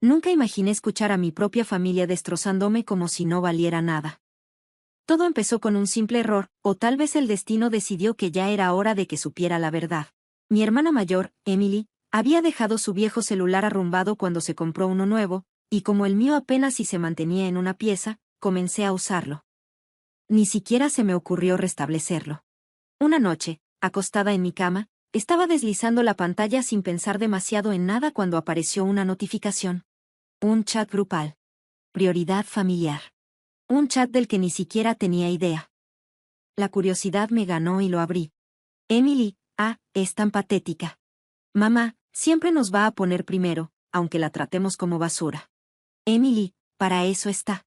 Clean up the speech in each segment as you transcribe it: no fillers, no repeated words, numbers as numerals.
Nunca imaginé escuchar a mi propia familia destrozándome como si no valiera nada. Todo empezó con un simple error, o tal vez el destino decidió que ya era hora de que supiera la verdad. Mi hermana mayor, Emily, había dejado su viejo celular arrumbado cuando se compró uno nuevo, y como el mío apenas si se mantenía en una pieza, comencé a usarlo. Ni siquiera se me ocurrió restablecerlo. Una noche, acostada en mi cama, estaba deslizando la pantalla sin pensar demasiado en nada cuando apareció una notificación. Un chat grupal. Prioridad familiar. Un chat del que ni siquiera tenía idea. La curiosidad me ganó y lo abrí. Emily, es tan patética. Mamá, siempre nos va a poner primero, aunque la tratemos como basura. Emily, para eso está.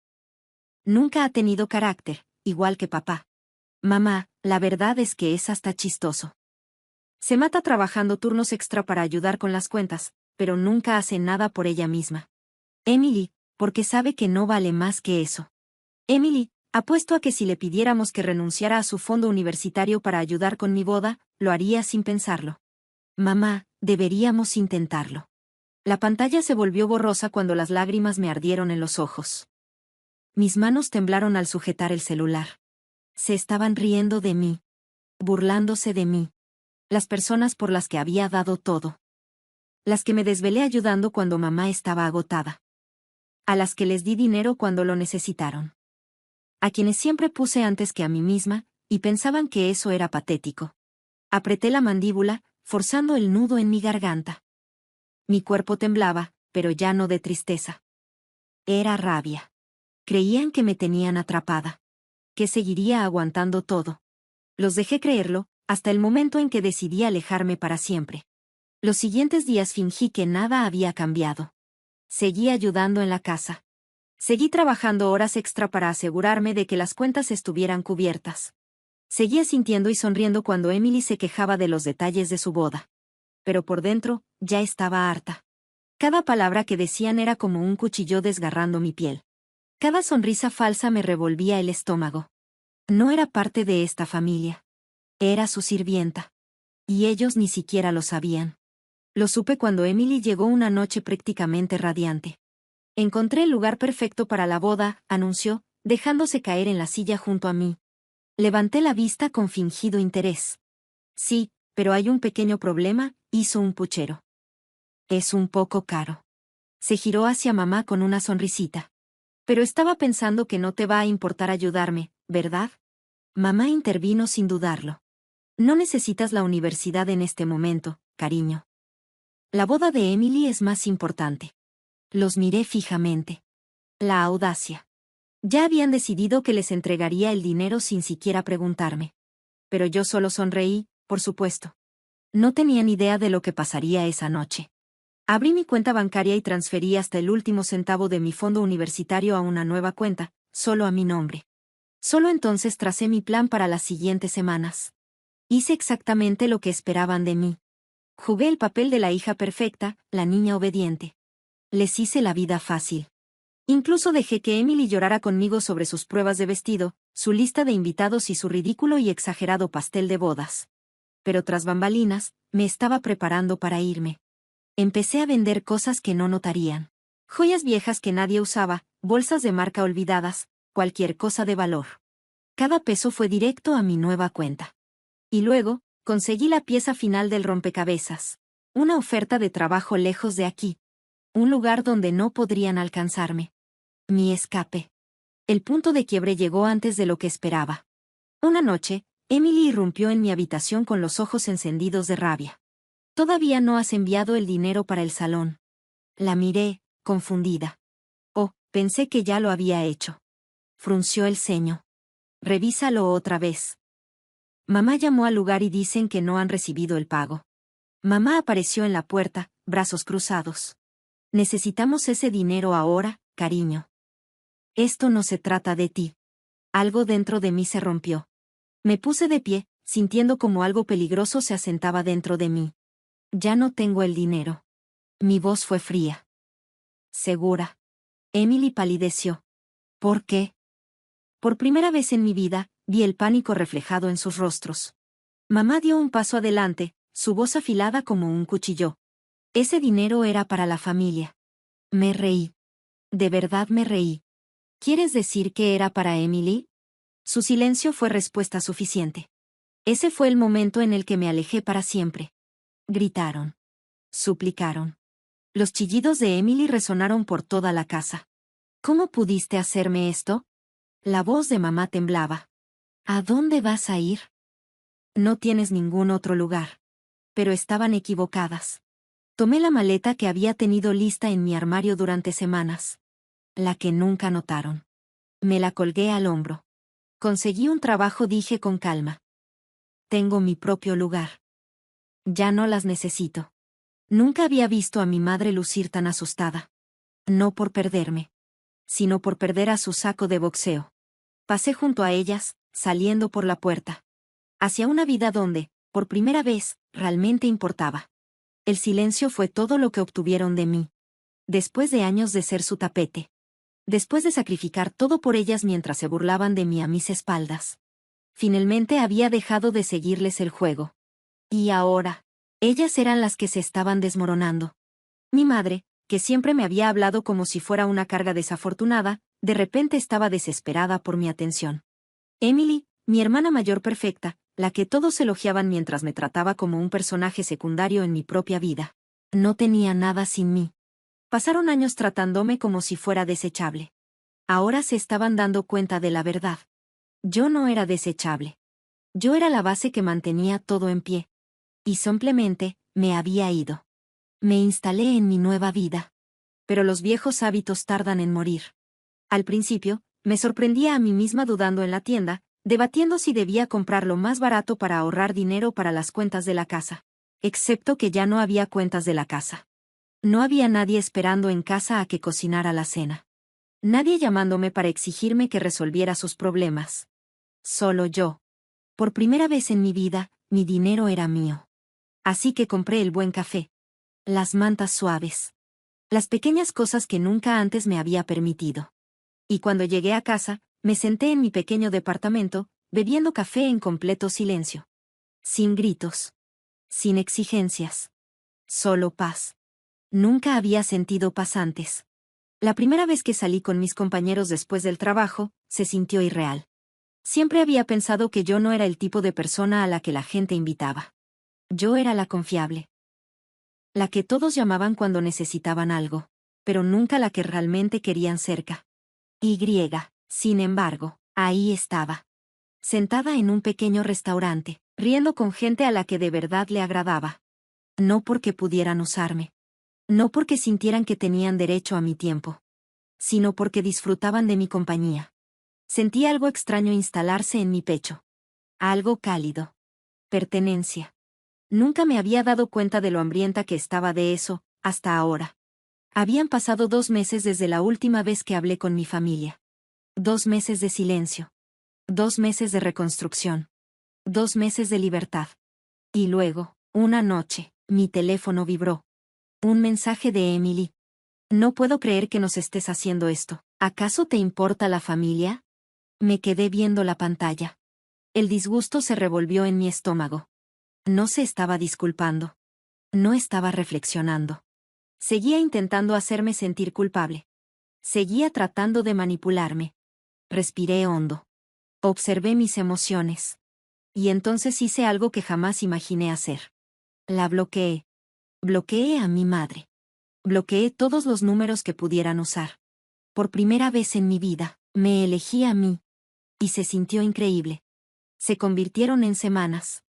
Nunca ha tenido carácter, igual que papá. Mamá, la verdad es que es hasta chistoso. Se mata trabajando turnos extra para ayudar con las cuentas, pero nunca hace nada por ella misma. Emily, porque sabe que no vale más que eso. Emily, apuesto a que si le pidiéramos que renunciara a su fondo universitario para ayudar con mi boda, lo haría sin pensarlo. Mamá, deberíamos intentarlo. La pantalla se volvió borrosa cuando las lágrimas me ardieron en los ojos. Mis manos temblaron al sujetar el celular. Se estaban riendo de mí. Burlándose de mí. Las personas por las que había dado todo. Las que me desvelé ayudando cuando mamá estaba agotada. A las que les di dinero cuando lo necesitaron. A quienes siempre puse antes que a mí misma, y pensaban que eso era patético. Apreté la mandíbula, forzando el nudo en mi garganta. Mi cuerpo temblaba, pero ya no de tristeza. Era rabia. Creían que me tenían atrapada. Que seguiría aguantando todo. Los dejé creerlo, hasta el momento en que decidí alejarme para siempre. Los siguientes días fingí que nada había cambiado. Seguí ayudando en la casa. Seguí trabajando horas extra para asegurarme de que las cuentas estuvieran cubiertas. Seguía sintiendo y sonriendo cuando Emily se quejaba de los detalles de su boda. Pero por dentro, ya estaba harta. Cada palabra que decían era como un cuchillo desgarrando mi piel. Cada sonrisa falsa me revolvía el estómago. No era parte de esta familia. Era su sirvienta. Y ellos ni siquiera lo sabían. Lo supe cuando Emily llegó una noche prácticamente radiante. Encontré el lugar perfecto para la boda, anunció, dejándose caer en la silla junto a mí. Levanté la vista con fingido interés. Sí, pero hay un pequeño problema, hizo un puchero. Es un poco caro. Se giró hacia mamá con una sonrisita. Pero estaba pensando que no te va a importar ayudarme, ¿verdad? Mamá intervino sin dudarlo. No necesitas la universidad en este momento, cariño. La boda de Emily es más importante. Los miré fijamente. La audacia. Ya habían decidido que les entregaría el dinero sin siquiera preguntarme. Pero yo solo sonreí, por supuesto. No tenían idea de lo que pasaría esa noche. Abrí mi cuenta bancaria y transferí hasta el último centavo de mi fondo universitario a una nueva cuenta, solo a mi nombre. Solo entonces tracé mi plan para las siguientes semanas. Hice exactamente lo que esperaban de mí. Jugué el papel de la hija perfecta, la niña obediente. Les hice la vida fácil. Incluso dejé que Emily llorara conmigo sobre sus pruebas de vestido, su lista de invitados y su ridículo y exagerado pastel de bodas. Pero tras bambalinas, me estaba preparando para irme. Empecé a vender cosas que no notarían. Joyas viejas que nadie usaba, bolsas de marca olvidadas, cualquier cosa de valor. Cada peso fue directo a mi nueva cuenta. Y luego, conseguí la pieza final del rompecabezas. Una oferta de trabajo lejos de aquí. Un lugar donde no podrían alcanzarme. Mi escape. El punto de quiebre llegó antes de lo que esperaba. Una noche, Emily irrumpió en mi habitación con los ojos encendidos de rabia. Todavía no has enviado el dinero para el salón. La miré, confundida. Oh, pensé que ya lo había hecho. Frunció el ceño. Revísalo otra vez. Mamá llamó al lugar y dicen que no han recibido el pago. Mamá apareció en la puerta, brazos cruzados. Necesitamos ese dinero ahora, cariño. Esto no se trata de ti. Algo dentro de mí se rompió. Me puse de pie, sintiendo como algo peligroso se asentaba dentro de mí. Ya no tengo el dinero. Mi voz fue fría. ¿Segura? Emily palideció. ¿Por qué? Por primera vez en mi vida, vi el pánico reflejado en sus rostros. Mamá dio un paso adelante, su voz afilada como un cuchillo. Ese dinero era para la familia. Me reí. De verdad me reí. ¿Quieres decir que era para Emily? Su silencio fue respuesta suficiente. Ese fue el momento en el que me alejé para siempre. Gritaron. Suplicaron. Los chillidos de Emily resonaron por toda la casa. ¿Cómo pudiste hacerme esto? La voz de mamá temblaba. ¿A dónde vas a ir? No tienes ningún otro lugar. Pero estaban equivocadas. Tomé la maleta que había tenido lista en mi armario durante semanas. La que nunca notaron. Me la colgué al hombro. Conseguí un trabajo, dije con calma. Tengo mi propio lugar. Ya no las necesito. Nunca había visto a mi madre lucir tan asustada. No por perderme, sino por perder a su saco de boxeo. Pasé junto a ellas, saliendo por la puerta. Hacia una vida donde, por primera vez, realmente importaba. El silencio fue todo lo que obtuvieron de mí. Después de años de ser su tapete. Después de sacrificar todo por ellas mientras se burlaban de mí a mis espaldas. Finalmente había dejado de seguirles el juego. Y ahora, ellas eran las que se estaban desmoronando. Mi madre, que siempre me había hablado como si fuera una carga desafortunada, de repente estaba desesperada por mi atención. Emily, mi hermana mayor perfecta, la que todos elogiaban mientras me trataba como un personaje secundario en mi propia vida. No tenía nada sin mí. Pasaron años tratándome como si fuera desechable. Ahora se estaban dando cuenta de la verdad. Yo no era desechable. Yo era la base que mantenía todo en pie. Y simplemente, me había ido. Me instalé en mi nueva vida. Pero los viejos hábitos tardan en morir. Al principio, me sorprendía a mí misma dudando en la tienda, debatiendo si debía comprar lo más barato para ahorrar dinero para las cuentas de la casa. Excepto que ya no había cuentas de la casa. No había nadie esperando en casa a que cocinara la cena. Nadie llamándome para exigirme que resolviera sus problemas. Solo yo. Por primera vez en mi vida, mi dinero era mío. Así que compré el buen café. Las mantas suaves. Las pequeñas cosas que nunca antes me había permitido. Y cuando llegué a casa, me senté en mi pequeño departamento, bebiendo café en completo silencio. Sin gritos. Sin exigencias. Solo paz. Nunca había sentido paz antes. La primera vez que salí con mis compañeros después del trabajo, se sintió irreal. Siempre había pensado que yo no era el tipo de persona a la que la gente invitaba. Yo era la confiable. La que todos llamaban cuando necesitaban algo, pero nunca la que realmente querían cerca. Sin embargo, ahí estaba. Sentada en un pequeño restaurante, riendo con gente a la que de verdad le agradaba. No porque pudieran usarme. No porque sintieran que tenían derecho a mi tiempo. Sino porque disfrutaban de mi compañía. Sentí algo extraño instalarse en mi pecho. Algo cálido. Pertenencia. Nunca me había dado cuenta de lo hambrienta que estaba de eso, hasta ahora. Habían pasado 2 meses desde la última vez que hablé con mi familia. 2 meses de silencio. 2 meses de reconstrucción. 2 meses de libertad. Y luego, una noche, mi teléfono vibró. Un mensaje de Emily. No puedo creer que nos estés haciendo esto. ¿Acaso te importa la familia? Me quedé viendo la pantalla. El disgusto se revolvió en mi estómago. No se estaba disculpando. No estaba reflexionando. Seguía intentando hacerme sentir culpable. Seguía tratando de manipularme. Respiré hondo. Observé mis emociones. Y entonces hice algo que jamás imaginé hacer. La bloqueé. Bloqueé a mi madre. Bloqueé todos los números que pudieran usar. Por primera vez en mi vida, me elegí a mí. Y se sintió increíble. Se convirtieron en semanas.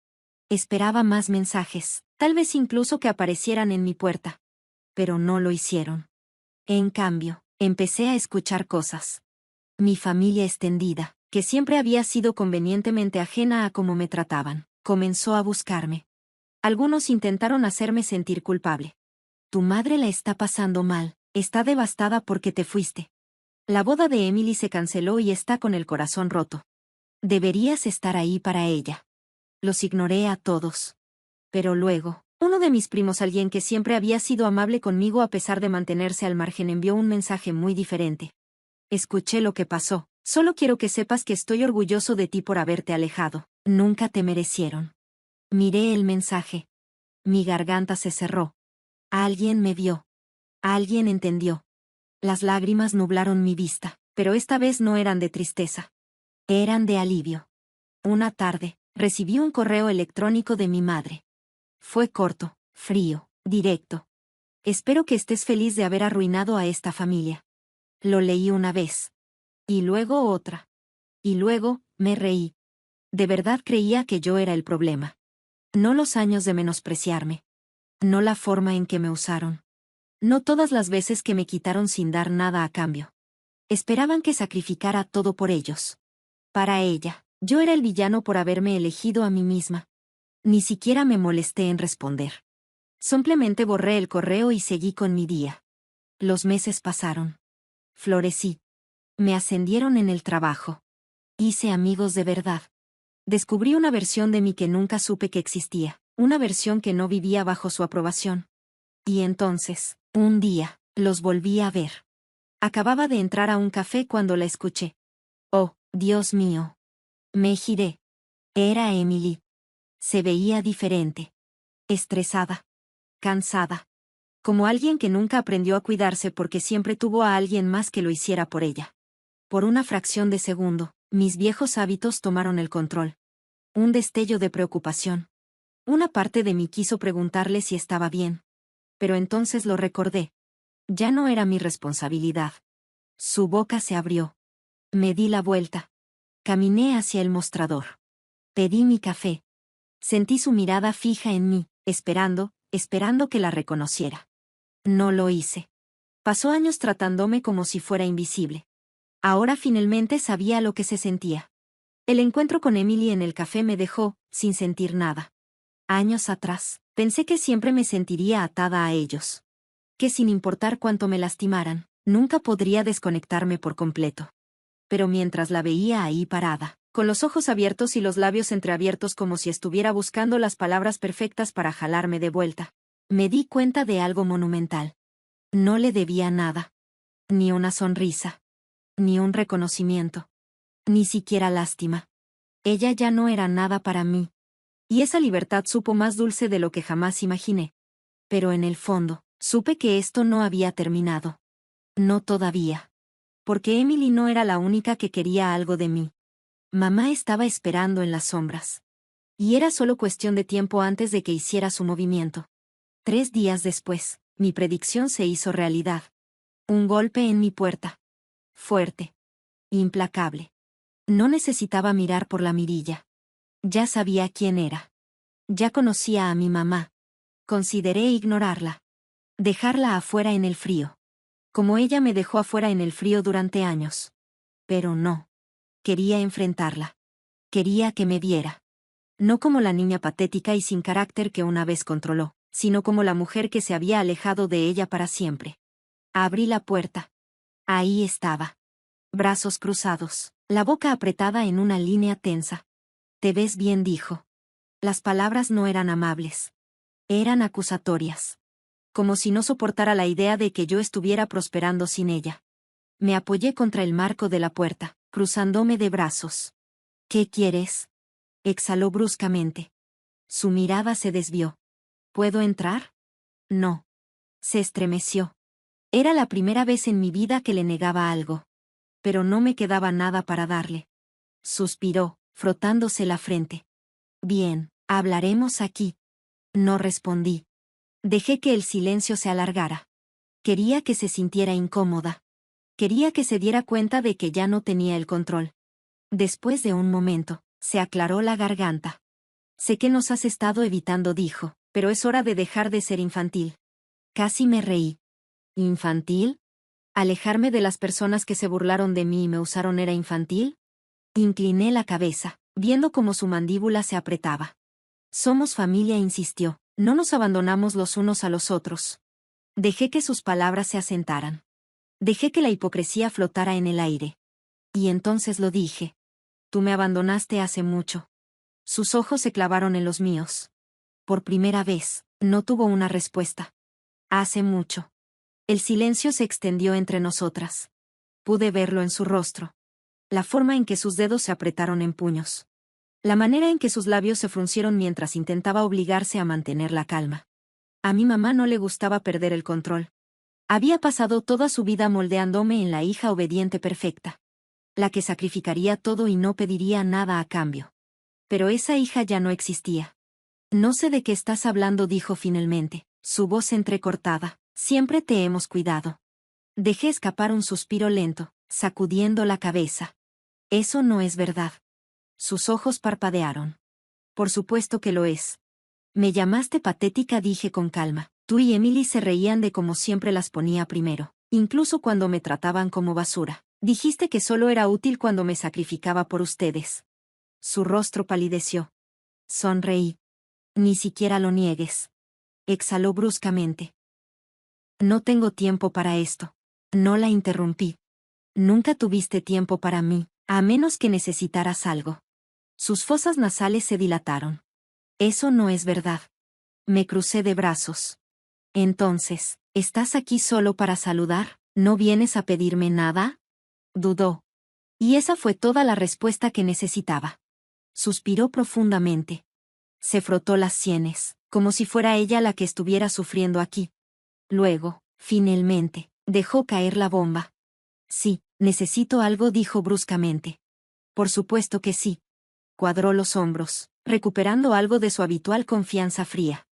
Esperaba más mensajes, tal vez incluso que aparecieran en mi puerta. Pero no lo hicieron. En cambio, empecé a escuchar cosas. Mi familia extendida, que siempre había sido convenientemente ajena a cómo me trataban, comenzó a buscarme. Algunos intentaron hacerme sentir culpable. Tu madre la está pasando mal, está devastada porque te fuiste. La boda de Emily se canceló y está con el corazón roto. Deberías estar ahí para ella. Los ignoré a todos. Pero luego, uno de mis primos, alguien que siempre había sido amable conmigo a pesar de mantenerse al margen, envió un mensaje muy diferente. Escuché lo que pasó. Solo quiero que sepas que estoy orgulloso de ti por haberte alejado. Nunca te merecieron. Miré el mensaje. Mi garganta se cerró. Alguien me vio. Alguien entendió. Las lágrimas nublaron mi vista, pero esta vez no eran de tristeza. Eran de alivio. Una tarde, recibí un correo electrónico de mi madre. Fue corto, frío, directo. Espero que estés feliz de haber arruinado a esta familia. Lo leí una vez. Y luego otra. Y luego, me reí. De verdad creía que yo era el problema. No los años de menospreciarme. No la forma en que me usaron. No todas las veces que me quitaron sin dar nada a cambio. Esperaban que sacrificara todo por ellos. Para ella, yo era el villano por haberme elegido a mí misma. Ni siquiera me molesté en responder. Simplemente borré el correo y seguí con mi día. Los meses pasaron. Florecí. Me ascendieron en el trabajo. Hice amigos de verdad. Descubrí una versión de mí que nunca supe que existía, una versión que no vivía bajo su aprobación. Y entonces, un día, los volví a ver. Acababa de entrar a un café cuando la escuché. Oh, Dios mío. Me giré. Era Emily. Se veía diferente. Estresada. Cansada. Como alguien que nunca aprendió a cuidarse porque siempre tuvo a alguien más que lo hiciera por ella. Por una fracción de segundo, mis viejos hábitos tomaron el control. Un destello de preocupación. Una parte de mí quiso preguntarle si estaba bien. Pero entonces lo recordé. Ya no era mi responsabilidad. Su boca se abrió. Me di la vuelta. Caminé hacia el mostrador. Pedí mi café. Sentí su mirada fija en mí, esperando que la reconociera. No lo hice. Pasó años tratándome como si fuera invisible. Ahora finalmente sabía lo que se sentía. El encuentro con Emily en el café me dejó, sin sentir nada. Años atrás, pensé que siempre me sentiría atada a ellos. Que sin importar cuánto me lastimaran, nunca podría desconectarme por completo. Pero mientras la veía ahí parada, con los ojos abiertos y los labios entreabiertos como si estuviera buscando las palabras perfectas para jalarme de vuelta, me di cuenta de algo monumental. No le debía nada. Ni una sonrisa. Ni un reconocimiento. Ni siquiera lástima. Ella ya no era nada para mí. Y esa libertad supo más dulce de lo que jamás imaginé. Pero en el fondo, supe que esto no había terminado. No todavía. Porque Emily no era la única que quería algo de mí. Mamá estaba esperando en las sombras. Y era solo cuestión de tiempo antes de que hiciera su movimiento. 3 días después, mi predicción se hizo realidad. Un golpe en mi puerta. Fuerte. Implacable. No necesitaba mirar por la mirilla. Ya sabía quién era. Ya conocía a mi mamá. Consideré ignorarla. Dejarla afuera en el frío. Como ella me dejó afuera en el frío durante años. Pero no. Quería enfrentarla. Quería que me viera. No como la niña patética y sin carácter que una vez controló, sino como la mujer que se había alejado de ella para siempre. Abrí la puerta. Ahí estaba. Brazos cruzados, la boca apretada en una línea tensa. Te ves bien, dijo. Las palabras no eran amables. Eran acusatorias. Como si no soportara la idea de que yo estuviera prosperando sin ella. Me apoyé contra el marco de la puerta, cruzándome de brazos. ¿Qué quieres? Exhaló bruscamente. Su mirada se desvió. ¿Puedo entrar? No. Se estremeció. Era la primera vez en mi vida que le negaba algo. Pero no me quedaba nada para darle. Suspiró, frotándose la frente. Bien, hablaremos aquí. No respondí. Dejé que el silencio se alargara. Quería que se sintiera incómoda. Quería que se diera cuenta de que ya no tenía el control. Después de un momento, se aclaró la garganta. Sé que nos has estado evitando, dijo, pero es hora de dejar de ser infantil. Casi me reí. ¿Infantil? ¿Alejarme de las personas que se burlaron de mí y me usaron era infantil? Incliné la cabeza, viendo cómo su mandíbula se apretaba. Somos familia, insistió, no nos abandonamos los unos a los otros. Dejé que sus palabras se asentaran. Dejé que la hipocresía flotara en el aire. Y entonces lo dije. Tú me abandonaste hace mucho. Sus ojos se clavaron en los míos. Por primera vez, no tuvo una respuesta. Hace mucho. El silencio se extendió entre nosotras. Pude verlo en su rostro. La forma en que sus dedos se apretaron en puños. La manera en que sus labios se fruncieron mientras intentaba obligarse a mantener la calma. A mi mamá no le gustaba perder el control. Había pasado toda su vida moldeándome en la hija obediente perfecta. La que sacrificaría todo y no pediría nada a cambio. Pero esa hija ya no existía. No sé de qué estás hablando, dijo finalmente, su voz entrecortada. Siempre te hemos cuidado. Dejé escapar un suspiro lento, sacudiendo la cabeza. Eso no es verdad. Sus ojos parpadearon. Por supuesto que lo es. Me llamaste patética, dije con calma. Tú y Emily se reían de cómo siempre las ponía primero, incluso cuando me trataban como basura. Dijiste que solo era útil cuando me sacrificaba por ustedes. Su rostro palideció. Sonreí. Ni siquiera lo niegues. Exhaló bruscamente. No tengo tiempo para esto. No la interrumpí. Nunca tuviste tiempo para mí, a menos que necesitaras algo. Sus fosas nasales se dilataron. Eso no es verdad. Me crucé de brazos. Entonces, ¿estás aquí solo para saludar? ¿No vienes a pedirme nada? Dudó. Y esa fue toda la respuesta que necesitaba. Suspiró profundamente. Se frotó las sienes, como si fuera ella la que estuviera sufriendo aquí. Luego, finalmente, dejó caer la bomba. Sí, necesito algo, dijo bruscamente. Por supuesto que sí. Cuadró los hombros, recuperando algo de su habitual confianza fría.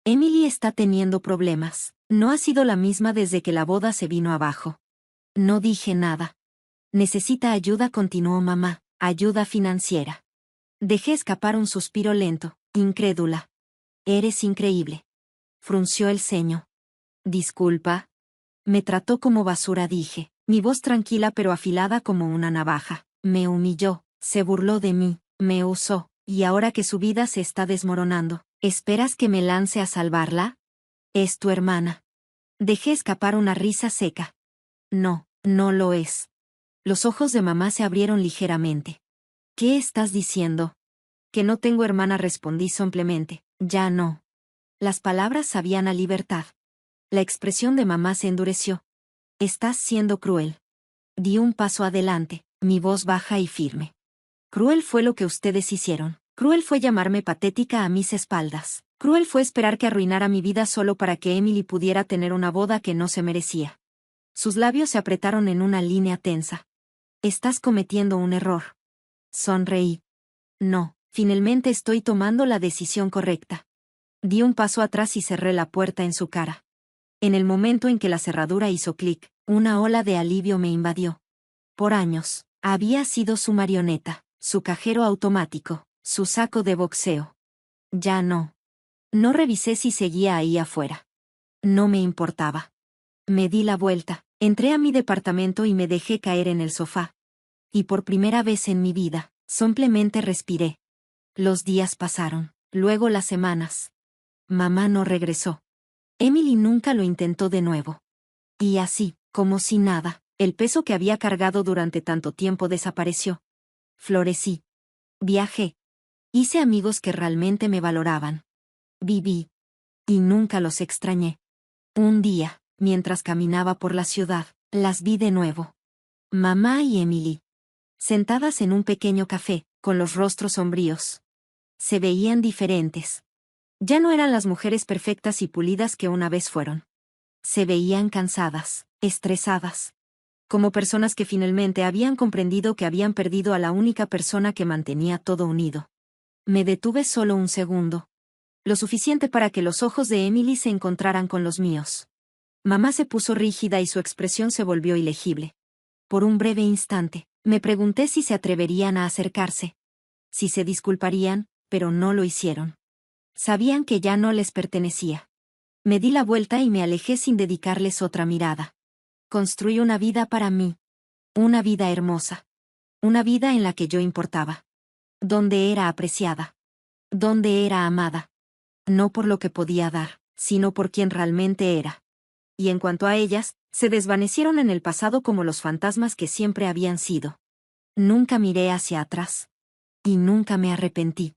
Emily está teniendo problemas. No ha sido la misma desde que la boda se vino abajo. No dije nada. Necesita ayuda, continuó mamá, ayuda financiera. Dejé escapar un suspiro lento, incrédula. Eres increíble. Frunció el ceño. Disculpa. Me trató como basura, dije, mi voz tranquila pero afilada como una navaja. Me humilló, se burló de mí, me usó, y ahora que su vida se está desmoronando, ¿esperas que me lance a salvarla? Es tu hermana. Dejé escapar una risa seca. No, no lo es. Los ojos de mamá se abrieron ligeramente. ¿Qué estás diciendo? Que no tengo hermana, respondí simplemente. Ya no. Las palabras sabían a libertad. La expresión de mamá se endureció. Estás siendo cruel. Di un paso adelante, mi voz baja y firme. Cruel fue lo que ustedes hicieron. Cruel fue llamarme patética a mis espaldas. Cruel fue esperar que arruinara mi vida solo para que Emily pudiera tener una boda que no se merecía. Sus labios se apretaron en una línea tensa. Estás cometiendo un error. Sonreí. No, finalmente estoy tomando la decisión correcta. Di un paso atrás y cerré la puerta en su cara. En el momento en que la cerradura hizo clic, una ola de alivio me invadió. Por años, había sido su marioneta, su cajero automático, su saco de boxeo. Ya no. No revisé si seguía ahí afuera. No me importaba. Me di la vuelta, entré a mi departamento y me dejé caer en el sofá. Y por primera vez en mi vida, simplemente respiré. Los días pasaron, luego las semanas. Mamá no regresó. Emily nunca lo intentó de nuevo. Y así, como si nada, el peso que había cargado durante tanto tiempo desapareció. Florecí. Viajé. Hice amigos que realmente me valoraban. Viví. Y nunca los extrañé. Un día, mientras caminaba por la ciudad, las vi de nuevo. Mamá y Emily. Sentadas en un pequeño café, con los rostros sombríos. Se veían diferentes. Ya no eran las mujeres perfectas y pulidas que una vez fueron. Se veían cansadas, estresadas. Como personas que finalmente habían comprendido que habían perdido a la única persona que mantenía todo unido. Me detuve solo un segundo. Lo suficiente para que los ojos de Emily se encontraran con los míos. Mamá se puso rígida y su expresión se volvió ilegible. Por un breve instante, me pregunté si se atreverían a acercarse. Si se disculparían, pero no lo hicieron. Sabían que ya no les pertenecía. Me di la vuelta y me alejé sin dedicarles otra mirada. Construí una vida para mí. Una vida hermosa. Una vida en la que yo importaba. Donde era apreciada. Donde era amada. No por lo que podía dar, sino por quien realmente era. Y en cuanto a ellas, se desvanecieron en el pasado como los fantasmas que siempre habían sido. Nunca miré hacia atrás. Y nunca me arrepentí.